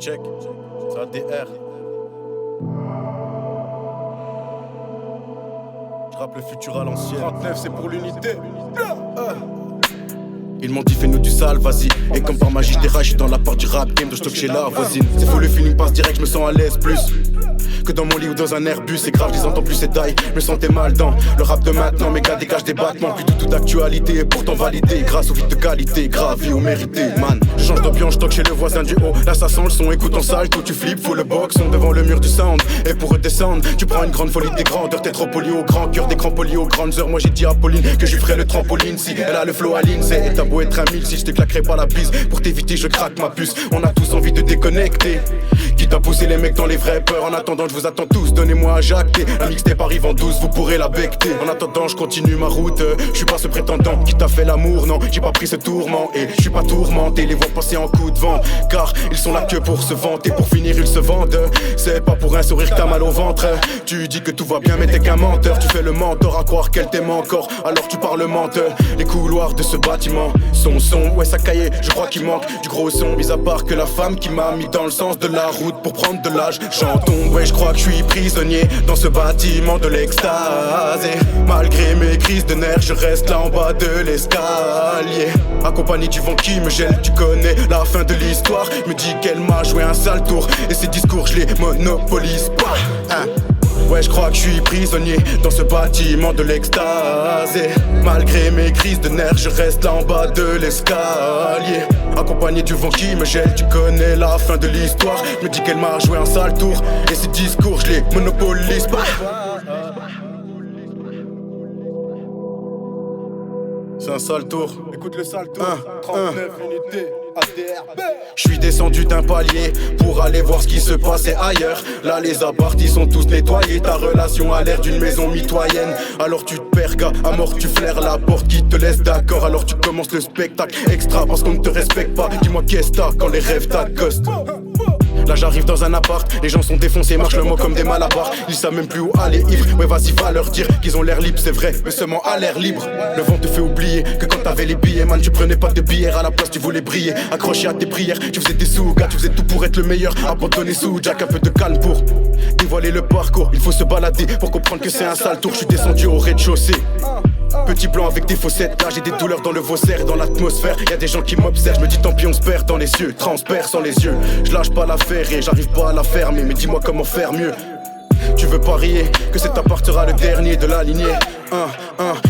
Check, c'est ADR. Je rappe le futur à l'ancienne. 39 c'est pour l'unité. Ils m'ont dit fais-nous du sale, vas-y. Et comme par magie je dans la part du rap game de stock chez la voisine. C'est fou, le feeling passe direct, je me sens à l'aise plus que dans mon lit ou dans un Airbus. C'est grave, je les entends plus ces tailles, me sentais mal dans le rap de maintenant. Mes gars dégagent des battements, plus du tout d'actualité. Et pourtant validé, grâce au vide de qualité, gravi ou mérité, man. Je change d'ambiance, je toque chez le voisin du haut. Là ça sent le son, écoute en salle, tout tu flippes, faut le box. On devant le mur du sound, et pour redescendre tu prends une grande folie des grandeurs. T'es trop poli au grand cœur, d'écran poli aux grandes heures. Moi j'ai dit à Pauline que je ferai le trampoline si elle a le flow à l'INSEE. Et t'as beau être un mille, si je te claquerai pas la bise. Pour t'éviter je craque ma puce. On a tous envie de déconnecter, quitte à pousser les mecs dans les vraies peurs. En attendant je vous attends tous, donnez-moi à jacter. La mixtape arrive en 12, vous pourrez la becter. En attendant je continue ma route, je suis pas ce prétendant qui t'a fait l'amour, non. J'ai pas pris ce tourment et je suis pas tourmenté. Les vois passer en coup de vent, car ils sont là que pour se vanter. Pour finir ils se vendent, c'est pas pour un sourire que t'as mal au ventre. Tu dis que tout va bien mais t'es qu'un menteur. Tu fais le mentor à croire qu'elle t'aime encore, alors tu parles menteur. Les couloirs de ce bâtiment sont sombres, ouais ça caillait, je crois qu'il manque du gros son. Mis à part que la femme qui m'a mis dans le sens de la route pour prendre de l'âge. J'en tombe, ouais je crois que je suis prisonnier dans ce bâtiment de l'extase. Et malgré mes crises de nerfs, je reste là en bas de l'escalier, accompagné du vent qui me gèle. Tu connais la fin de l'histoire, me dit qu'elle m'a joué un sale tour. Et ses discours je les monopolise pas, hein. Ouais je crois que je suis prisonnier dans ce bâtiment de l'extase. Et malgré mes crises de nerfs, je reste là en bas de l'escalier, accompagné du vent qui me gèle. Tu connais la fin de l'histoire, me dit qu'elle m'a joué un sale tour. Et ses discours je les monopolise pas. C'est un sale tour. Écoute le sale tour. 39 unités. Je suis descendu d'un palier pour aller voir ce qui se passait ailleurs. Là les appartis sont tous nettoyés. Ta relation a l'air d'une maison mitoyenne. Alors tu te perds gars, à mort tu flaires la porte qui te laisse d'accord. Alors tu commences le spectacle extra parce qu'on ne te respecte pas. Dis-moi qu'est-ce que t'as quand les rêves t'accostent. Là j'arrive dans un appart, les gens sont défoncés, marchent le mot comme des malabars. Ils savent même plus où aller ivre, ouais vas-y va leur dire qu'ils ont l'air libres, c'est vrai, mais seulement à l'air libre. Le vent te fait oublier que quand t'avais les billets, man tu prenais pas de bière, à la place tu voulais briller. Accroché à tes prières, tu faisais des sous, gars, tu faisais tout pour être le meilleur. Abandonné sous Jack, un peu de calme pour dévoiler le parcours. Il faut se balader pour comprendre que c'est un sale tour. Je suis descendu au rez-de-chaussée, petit blanc avec des faussettes, là j'ai des douleurs dans le Vaussaire, dans l'atmosphère, y'a des gens qui m'observent, je me dis tant pis on se perd dans les cieux, transperce les yeux, je lâche pas l'affaire et j'arrive pas à la fermer, mais dis-moi comment faire mieux. Tu veux parier que cet appart sera le dernier de la lignée?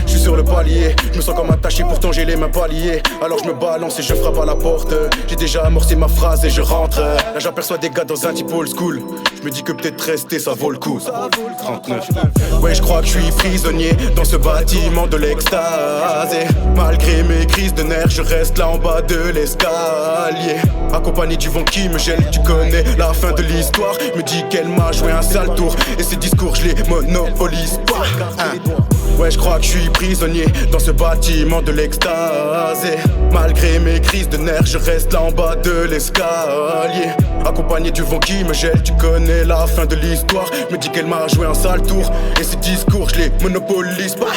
Je suis sur le palier, je me sens comme attaché, pourtant j'ai les mains pas liées. Alors je me balance et je frappe à la porte. J'ai déjà amorcé ma phrase et je rentre. Là j'aperçois des gars dans un type old school. Je me dis que peut-être rester ça vaut le coup. 39. Ouais je crois que je suis prisonnier dans ce bâtiment de l'extase. Et malgré mes crises de nerfs, je reste là en bas de l'escalier, accompagné du vent qui me gèle. Tu connais la fin de l'histoire, me dit qu'elle m'a joué un sale tour. Et ses discours je les monopolise pas, hein. Ouais je crois que je suis prisonnier dans ce bâtiment de l'extase. Et malgré mes crises de nerfs, je reste là en bas de l'escalier, accompagné du vent qui me gèle. Tu connais la fin de l'histoire, me dit qu'elle m'a joué un sale tour. Et ses discours je les monopolise pas.